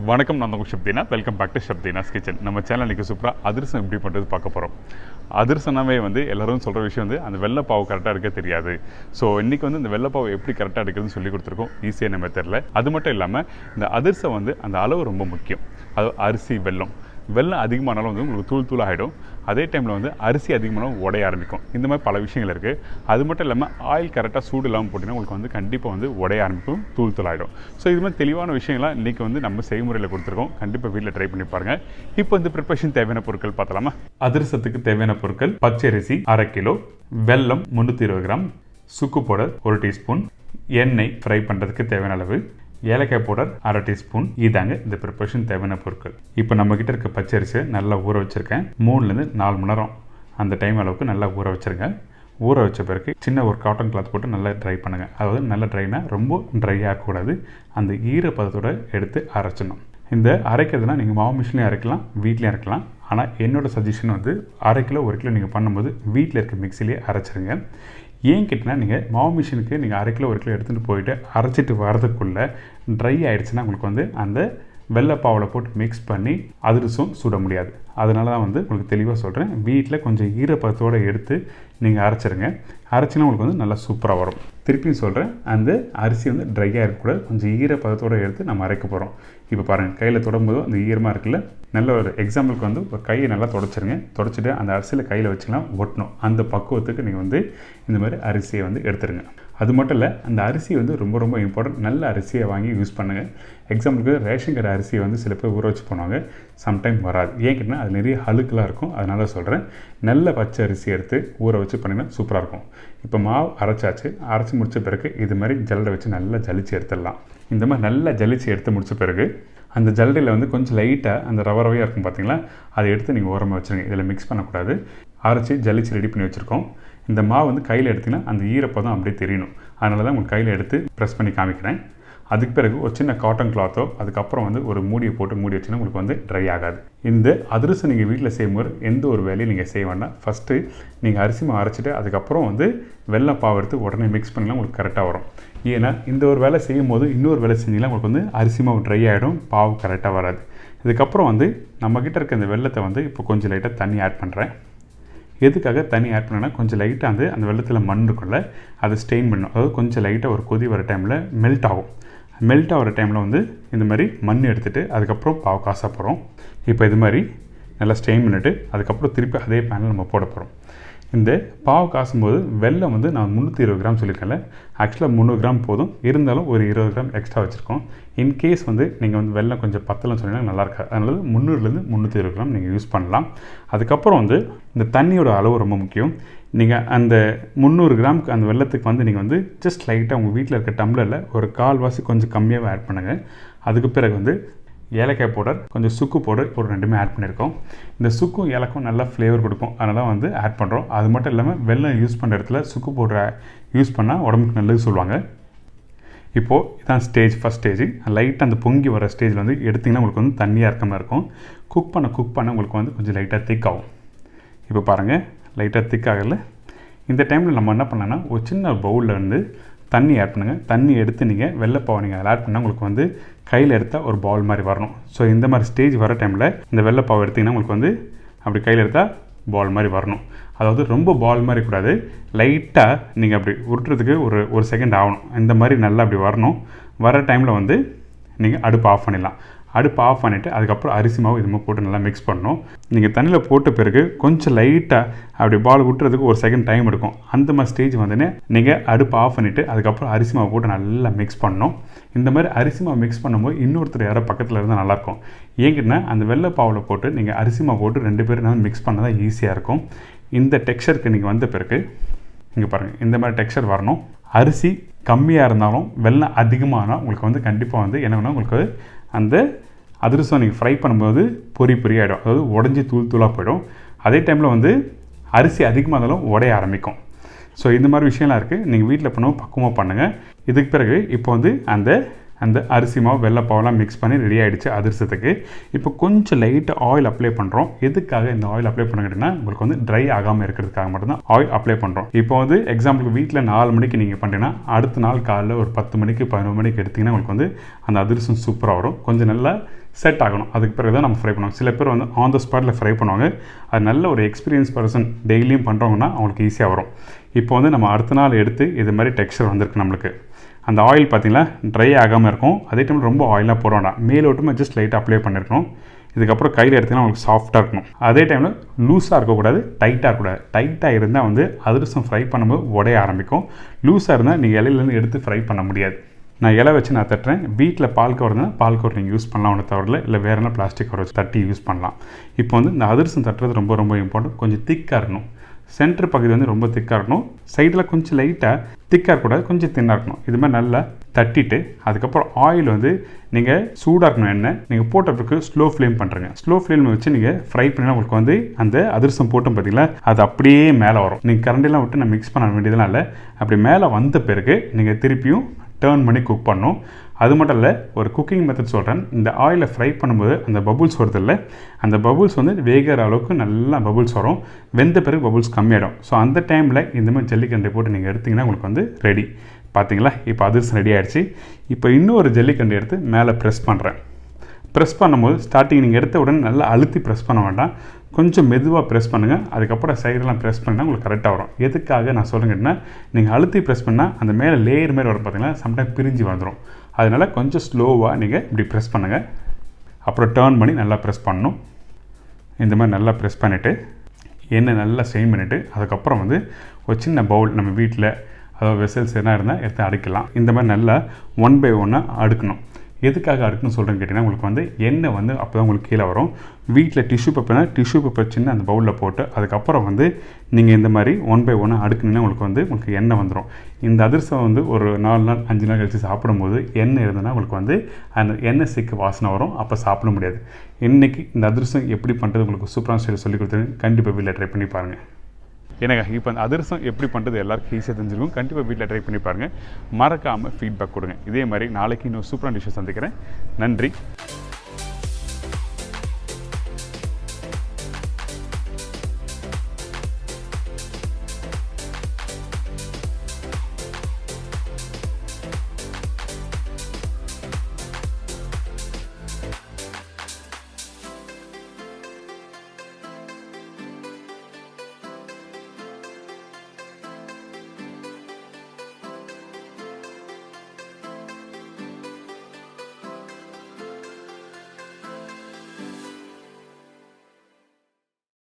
வணக்கம், நான் உங்கள் Shabtina. Welcome back to Shabtina's kitchen. நம்ம சேனல் இன்றைக்கி சூப்பராக அதிரசம் எப்படி பண்ணுறது பார்க்க போகிறோம். அதிரசனாவே எல்லோரும் சொல்கிற விஷயம் அந்த வெள்ளைப்பாவு கரெக்டாக எடுக்க தெரியாது. ஸோ இன்றைக்கி இந்த வெள்ளைப்பாவு எப்படி கரெக்டாக எடுக்கிறதுன்னு சொல்லி கொடுத்துருக்கோம் ஈஸியான மெத்தடில். அது மட்டும் இல்லாமல் இந்த அதிரசம் அந்த அளவு ரொம்ப முக்கியம். அது அரிசி வெல்லம் அதிகமானாலும் உங்களுக்கு தூள் தூள் ஆகிடும். அதே டைமில் அரிசி அதிகமானாலும் உடைய ஆரம்பிக்கும். இந்த மாதிரி பல விஷயங்கள் இருக்குது. அது மட்டும் இல்லாமல் ஆயில் கரெக்டாக சூடு இல்லாமல் போட்டிங்கன்னா உங்களுக்கு கண்டிப்பாக உடைய ஆரம்பிக்கும், தூள் தூள் ஆகிடும். ஸோ இது மாதிரி தெளிவான விஷயங்கள்லாம் இன்றைக்கி நம்ம செய்முறையில் கொடுத்துருக்கோம். கண்டிப்பாக வீட்டில் ட்ரை பண்ணி பாருங்கள். இப்போ ப்ரிப்பரேஷன் தேவையான பொருட்கள் பார்த்தலாமா? அதிரசத்துக்கு தேவையான பொருட்கள்: பச்சரிசி 1/2 கிலோ, வெல்லம் 320 கிராம், சுக்கு பவுடர் 1 டீஸ்பூன், எண்ணெய் ஃப்ரை பண்ணுறதுக்கு தேவையான அளவு, ஏலக்காய் பவுடர் 1/2 டீஸ்பூன். இதாங்க இந்த ப்ரிப்பரேஷன் தேவையான பொருட்கள். இப்போ நம்மக்கிட்ட இருக்க பச்சரிசியை நல்லா ஊற வச்சுருக்கேன். 3-4 மணி நேரம் அந்த டைம் அளவுக்கு நல்லா ஊற வச்சுருங்க. ஊற வச்ச பிறகு சின்ன ஒரு காட்டன் கிளாத் போட்டு நல்லா ட்ரை பண்ணுங்கள். அதாவது நல்லா ட்ரைனா ரொம்ப ட்ரை ஆகக்கூடாது. அந்த ஈரப்பதத்தோடு எடுத்து அரைச்சிடணும். இந்த அரைக்கிறதுனா நீங்கள் மாவு மிஷின்லேயும் அரைக்கலாம், வீட்லேயும் அரைக்கலாம். ஆனால் என்னோடய சஜஷன் 1/2 கிலோ 1 கிலோ நீங்கள் பண்ணும்போது வீட்டில் இருக்க மிக்சிலேயே அரைச்சிருங்க. ஏன் கேட்டினா, நீங்கள் மாவு மிஷினுக்கு நீங்கள் 1/2 கிலோ 1 கிலோ எடுத்துகிட்டு போயிட்டு அரைச்சிட்டு வரதுக்குள்ளே ட்ரை ஆகிடுச்சுன்னா உங்களுக்கு அந்த வெள்ளைப்பாவில் போட்டு மிக்ஸ் பண்ணி அதிரசம் சுட முடியாது. அதனால தான் உங்களுக்கு தெளிவாக சொல்கிறேன். வீட்டில் கொஞ்சம் ஈரப்பதத்தோடு எடுத்து நீங்கள் அரைச்சிருங்க. அரைச்சினா உங்களுக்கு நல்லா சூப்பராக வரும். திருப்பியும் சொல்கிறேன், அந்த அரிசி ட்ரையாக இருக்கக்கூடாது. கொஞ்சம் ஈரப்பதத்தோடு எடுத்து நம்ம அரைக்க போகிறோம். இப்போ பாருங்கள், கையில் தொடும்போது அந்த ஈரமாக இருக்குல்ல, நல்ல ஒரு எக்ஸாம்பிளுக்கு ஒரு கையை நல்லா தொடச்சிருங்க. தொடச்சிட்டு அந்த அரிசியில் கையில் வச்சுக்கலாம், ஒட்டணும். அந்த பக்குவத்துக்கு நீங்கள் இந்த மாதிரி அரிசியை எடுத்துருங்க. அது மட்டும் இல்லை, அந்த அரிசி ரொம்ப ரொம்ப இம்பார்ட்டன்ட். நல்ல அரிசியை வாங்கி யூஸ் பண்ணுங்கள். எக்ஸாம்பிளுக்கு ரேஷன் கடை அரிசியை சில பேர் ஊற வச்சு போனாங்க, சம்டைம் வராது. ஏன் கேட்டினா அது நிறைய அழுக்கெலாம் இருக்கும். அதனால சொல்கிறேன், நல்ல பச்சை அரிசி எடுத்து ஊற வச்சு பண்ணிங்கன்னா சூப்பராக இருக்கும். இப்போ மாவு அரைச்சாச்சு. அரைச்சி முடித்த பிறகு இது மாதிரி ஜல்லடை வச்சு நல்லா ஜலிச்சு எடுத்துடலாம். இந்த மாதிரி நல்லா ஜலிச்சு எடுத்து முடித்த பிறகு அந்த ஜல்லடையில் கொஞ்சம் லைட்டாக அந்த ரவையாக இருக்கும் பார்த்தீங்களா, அதை எடுத்து நீங்கள் ஓரமாக வச்சுருங்க. இதில் மிக்ஸ் பண்ணக்கூடாது. அரைச்சி ஜலிச்சு ரெடி பண்ணி வச்சுருக்கோம். இந்த மாவு கையில் எடுத்திங்கன்னா அந்த ஈரப்பதம் அப்படியே தெரியணும். அதனால தான் உங்களுக்கு கையில் எடுத்து ப்ரெஸ் பண்ணி காமிக்கிறேன். அதுக்கு பிறகு ஒரு சின்ன காட்டன் கிளாத்தோ அதுக்கப்புறம் ஒரு மூடியை போட்டு மூடி வச்சுன்னா உங்களுக்கு ட்ரை ஆகாது. இந்த அதிரசம் நீங்கள் வீட்டில் செய்யும்போது எந்த ஒரு வேலையும் நீங்கள் செய்ய வேண்டாம். ஃபஸ்ட்டு நீங்கள் அரிசி மாவு அரைச்சிட்டு அதுக்கப்புறம் வெல்லம் பாவு எடுத்து உடனே மிக்ஸ் பண்ணினா உங்களுக்கு கரெக்டாக வரும். ஏன்னா இந்த ஒரு வேலை செய்யும் போது இன்னொரு வேலை செஞ்சிங்கன்னா உங்களுக்கு அரிசி மாவு ட்ரை ஆகிடும், பாவு கரெக்டாக வராது. இதுக்கப்புறம் நம்மக்கிட்ட இருக்க இந்த வெல்லத்தை இப்போ கொஞ்சம் லைட்டாக தண்ணி ஆட் பண்ணுறேன். எதுக்காக தண்ணி ஆட் பண்ணேன்னா, கொஞ்சம் லைட்டாக அந்த வெள்ளத்தில் மண் இருக்குள்ள அதை ஸ்டெயின் பண்ணணும். அதாவது கொஞ்சம் லைட்டாக ஒரு கொதி வர டைமில் மெல்ட் ஆகும். மெல்ட் ஆகிற டைமில் இந்த மாதிரி மண் எடுத்துகிட்டு அதுக்கப்புறம் பாவு காச போகிறோம். இப்போ இது மாதிரி நல்லா ஸ்டெயின் பண்ணிவிட்டு அதுக்கப்புறம் திருப்பி அதே பேனில் நம்ம போட போகிறோம். இந்த பாவு காசும்போது வெல்லம் நான் 320 கிராம் சொல்லியிருக்கேன்ல, ஆக்சுவலாக 300 கிராம் போதும். இருந்தாலும் ஒரு 20 கிராம் எக்ஸ்ட்ரா வச்சுருக்கோம். இன்கேஸ் நீங்கள் வெல்லம் கொஞ்சம் பத்தலன்னு சொன்னீங்கன்னா நல்லாயிருக்காது. அதனால 300லேருந்து 320 கிராம் நீங்கள் யூஸ் பண்ணலாம். அதுக்கப்புறம் இந்த தண்ணியோட அளவு ரொம்ப முக்கியம். நீங்கள் அந்த 300 கிராமுக்கு அந்த வெல்லத்துக்கு நீங்கள் ஜஸ்ட் லைட்டாக உங்கள் வீட்டில் இருக்க டம்ளரில் ஒரு 1/4 கொஞ்சம் கம்மியாகவே ஆட் பண்ணுங்கள். அதுக்கு பிறகு ஏலக்காய் பவுடர், கொஞ்சம் சுக்கு பவுடர் ஒரு 2மே ஆட் பண்ணியிருக்கோம். இந்த சுக்கும் ஏலக்கும் நல்லா ஃப்ளேவர் கொடுக்கும். அதனால் ஆட் பண்ணுறோம். அது மட்டும் இல்லாமல் வெல்லம் யூஸ் பண்ணுற இடத்துல சுக்கு பவுடரை யூஸ் பண்ணால் உடம்புக்கு நல்லது சொல்லுவாங்க. இப்போது இதான் ஃபஸ்ட் ஸ்டேஜ். லைட்டாக அந்த பொங்கி வர ஸ்டேஜில் எடுத்திங்கன்னா உங்களுக்கு தண்ணியாக இருக்க மாதிரி இருக்கும். குக் பண்ண உங்களுக்கு கொஞ்சம் லைட்டாக திக் ஆகும். இப்போ பாருங்கள், லைட்டாக திக் ஆகல. இந்த டைமில் நம்ம என்ன பண்ணலாம்னா, ஒரு சின்ன பவுலில் தண்ணி ஆட் பண்ணுங்கள். தண்ணி எடுத்து நீங்கள் வெள்ளைப்பாவை நீங்கள் அதில் ஆட் பண்ணால் உங்களுக்கு கையில் எடுத்தால் ஒரு பால் மாதிரி வரணும். ஸோ இந்த மாதிரி ஸ்டேஜ் வர டைமில் இந்த வெள்ளைப்பாவை எடுத்திங்கன்னா உங்களுக்கு அப்படி கையில் எடுத்தால் பால் மாதிரி வரணும். அதாவது ரொம்ப பால் மாதிரி கூடாது, லைட்டாக நீங்கள் அப்படி உருட்டுறதுக்கு ஒரு செகண்ட் ஆகணும். இந்த மாதிரி நல்லா அப்படி வரணும். வர டைமில் நீங்கள் அடுப்பு ஆஃப் பண்ணிடலாம். அடுப்பு ஆஃப் பண்ணிவிட்டு அதுக்கப்புறம் அரிசி மாவு இது மாதிரி போட்டு நல்லா மிக்ஸ் பண்ணணும். நீங்கள் தண்ணியில் போட்ட பிறகு கொஞ்சம் லைட்டாக அப்படி பால் விட்டுறதுக்கு ஒரு செகண்ட் டைம் எடுக்கும். அந்த மாதிரி ஸ்டேஜ் நீங்கள் அடுப்பு ஆஃப் பண்ணிவிட்டு அதுக்கப்புறம் அரிசி மாவு போட்டு நல்லா மிக்ஸ் பண்ணணும். இந்த மாதிரி அரிசி மாவு மிக்ஸ் பண்ணும்போது இன்னொருத்தர் யாரோ பக்கத்தில் இருந்தால் நல்லாயிருக்கும். ஏங்கிட்டனா அந்த வெள்ளை பாவில் போட்டு நீங்கள் அரிசி மாவு போட்டு 2 பேரும் மிக்ஸ் பண்ண தான் ஈஸியாக இருக்கும். இந்த டெக்ஸ்சருக்கு நீங்கள் வந்த பிறகு இங்கே பாருங்கள், இந்த மாதிரி டெக்ஸ்சர் வரணும். அரிசி கம்மியாக இருந்தாலும் வெல்லம் அதிகமானால் உங்களுக்கு கண்டிப்பாக என்ன வேணால் உங்களுக்கு அந்த அதிரசம் நீங்கள் ஃப்ரை பண்ணும்போது பொரியாகிடும். அதாவது உடஞ்சி தூள் தூளாக போயிடும். அதே டைமில் அரிசி அதிகமாக இருந்தாலும் உடைய ஆரம்பிக்கும். ஸோ இந்த மாதிரி விஷயம்லாம் இருக்குது. நீங்கள் வீட்டில் பண்ணுவோம் பக்குவமாக பண்ணுங்கள். இதுக்கு பிறகு இப்போ அந்த அரிசி மாவு வெள்ளைப்பாவெல்லாம் மிக்ஸ் பண்ணி ரெடி ஆகிடுச்சு அதிரசத்துக்கு. இப்போ கொஞ்சம் லைட்டாக ஆயில் அப்ளை பண்ணுறோம். எதுக்காக இந்த ஆயில் அப்ளை பண்ணிக்கிட்டீங்கன்னா, உங்களுக்கு ட்ரை ஆகாமல் இருக்கிறதுக்காக மட்டும்தான் ஆயில் அப்ளை பண்ணுறோம். இப்போ எக்ஸாம்பிளுக்கு வீட்டில் 4 மணிக்கு நீங்கள் பண்ணுறீங்கன்னா, அடுத்த நாள் காலையில் ஒரு 10 மணிக்கு 11 மணிக்கு எடுத்திங்கன்னா உங்களுக்கு அந்த அதிரசம் சூப்பராக வரும். கொஞ்சம் நல்லா செட் ஆகணும். அதுக்கு பிறகு தான் நம்ம ஃப்ரை பண்ணுவோம். சில பேர் வந்து ஆன் த ஸ்பாட்டில் ஃப்ரை பண்ணுவாங்க. அது நல்ல ஒரு எக்ஸ்பீரியன்ஸ் பர்சன் டெய்லியும் பண்ணுறவங்கன்னா அவங்களுக்கு ஈஸியாக வரும். இப்போ வந்து நம்ம அடுத்த நாள் எடுத்து இது மாதிரி டெக்ஸ்சர் வந்திருக்கு நம்மளுக்கு. அந்த ஆயில் பார்த்திங்கன்னா ட்ரை ஆகாமல் இருக்கும். அதே டைமில் ரொம்ப ஆயிலாக போட வேண்டாம். மேலோட்டமாக ஜஸ்ட் லைட்டாக அப்ளை பண்ணியிருக்கணும். இதுக்கப்புறம் கையில் எடுத்திங்கன்னா உங்களுக்கு சாஃப்ட்டாக இருக்கணும். அதே டைமில் லூஸாக இருக்கக்கூடாது, டைட்டாக இருக்கக்கூடாது. டைட்டாக இருந்தால் வந்து அதிரசம் ஃப்ரை பண்ணும்போது உடைய ஆரம்பிக்கும். லூஸாக இருந்தால் நீங்கள் இலையிலேருந்து எடுத்து ஃப்ரை பண்ண முடியாது. நான் இலை வச்சு நான் தட்டுறேன். வீட்டில் பால் கவர் இருந்தால் பால் கவர் நீங்கள் யூஸ் பண்ணலாம், ஒன்று தவறில்லை. இல்லை வேறு என்ன பிளாஸ்டிக் கவர் வச்சு தட்டி யூஸ் பண்ணலாம். இப்போ வந்து இந்த அதிரசம் தட்டுறது ரொம்ப ரொம்ப இம்பார்ட்டன்ட். கொஞ்சம் திக்காக இருக்கணும். சென்டர் பகுதி வந்து ரொம்ப திக்காக இருக்கணும். சைடில் கொஞ்சம் லைட்டாக திக்காக இருக்கக்கூடாது, கொஞ்சம் தின்னாக இருக்கணும். இது மாதிரி நல்லா தட்டிட்டு அதுக்கப்புறம் ஆயில் வந்து நீங்கள் சூடாக இருக்கணும். எண்ணெய் நீங்கள் போட்ட பிறகு ஸ்லோ ஃப்ளேம் பண்ணுறேங்க. ஸ்லோ ஃப்ளேமில் வச்சு நீங்கள் ஃப்ரை பண்ணினா உங்களுக்கு வந்து அந்த அதிரசம் போட்டோம் பார்த்தீங்களா, அது அப்படியே மேலே வரும். நீங்கள் கரண்டிலாம் விட்டு நான் மிக்ஸ் பண்ண வேண்டியதெல்லாம் இல்லை. அப்படி மேலே வந்த பிறகு நீங்கள் திருப்பியும் டர்ன் பண்ணி குக் பண்ணணும். அது மட்டும் இல்லை, ஒரு குக்கிங் மெத்தட் சொல்கிறேன். இந்த ஆயிலை ஃப்ரை பண்ணும்போது அந்த பபுள்ஸ் வருதில்ல, அந்த பபுள்ஸ் வந்து வேகிற அளவுக்கு நல்லா பபுள்ஸ் வரும். வெந்த பிறகு பபுள்ஸ் கம்மியாகிடும். ஸோ அந்த டைமில் இந்த மாதிரி ஜல்லிக்கண்டை போட்டு நீங்கள் எடுத்திங்கன்னா உங்களுக்கு வந்து ரெடி. பார்த்தீங்களா, இப்போ அதிரசம் ரெடி ஆகிடுச்சு. இப்போ இன்னொரு ஜல்லிக்கண்டை எடுத்து மேலே ப்ரெஸ் பண்ணுறேன். ப்ரெஸ் பண்ணும்போது ஸ்டார்டிங் நீங்கள் எடுத்த உடனே நல்லா அழுத்தி ப்ரெஸ் பண்ண வேண்டாம். கொஞ்சம் மெதுவாக ப்ரெஸ் பண்ணுங்கள். அதுக்கப்புறம் சைடெல்லாம் ப்ரெஸ் பண்ணினா உங்களுக்கு கரெக்டாக வரும். எதுக்காக நான் சொல்லுங்கன்னா, நீங்கள் அழுத்தி ப்ரெஸ் பண்ணால் அந்த மேலே லேயர் மாதிரி வரும் பார்த்தீங்கன்னா, சம்டைம் பிரிஞ்சு வந்துடும். அதனால் கொஞ்சம் ஸ்லோவாக நீங்கள் இப்படி ப்ரெஸ் பண்ணுங்கள். அப்புறம் டர்ன் பண்ணி நல்லா ப்ரெஸ் பண்ணணும். இந்த மாதிரி நல்லா ப்ரெஸ் பண்ணிவிட்டு எண்ணெய் நல்லா ஸ்ட்ரெயின் பண்ணிவிட்டு அதுக்கப்புறம் வந்து ஒரு சின்ன பவுல் நம்ம வீட்டில் அதாவது வெசல்ஸ் என்ன இருந்தால் எடுத்து அடுக்கலாம். இந்த மாதிரி நல்லா 1 by 1 அடுக்கணும். எதுக்காக அடுக்குன்னு சொல்கிறேன்னு கேட்டிங்கன்னா, உங்களுக்கு வந்து எண்ணெய் வந்து அப்போ தான் உங்களுக்கு கீழே வரும். வீட்டில் டிஷ்யூ பேப்பர் சின்ன அந்த பவுலில் போட்டு அதுக்கப்புறம் வந்து நீங்கள் இந்த மாதிரி 1 by 1 அடுக்குனீங்கன்னா உங்களுக்கு எண்ணெய் வந்துடும். இந்த அதிரசம் வந்து ஒரு 4 நாள் 5 நாள் கழித்து சாப்பிடும்போது எண்ணெய் இருந்ததுன்னா உங்களுக்கு வந்து அந்த எண்ணெய் சிக்கு வாசனை வரும். அப்போ சாப்பிட முடியாது. இன்றைக்கி இந்த அதிரசம் எப்படி பண்ணுறது உங்களுக்கு சூப்பரான ஸ்டைல் சொல்லி கொடுத்துருங்க. கண்டிப்பாக வீட்டில் ட்ரை பண்ணி பாருங்கள். எனக்கு இப்போ அந்த அதிரசம் எப்படி பண்ணுறது எல்லாருக்கும் ஈஸியாக தெரிஞ்சிருக்கும். கண்டிப்பாக வீட்டில் ட்ரை பண்ணி பாருங்கள். மறக்காமல் ஃபீட்பேக் கொடுங்க. இதே மாதிரி நாளைக்கு இன்னும் சூப்பரான டிஷ்ஷை சந்திக்கிறேன். நன்றி.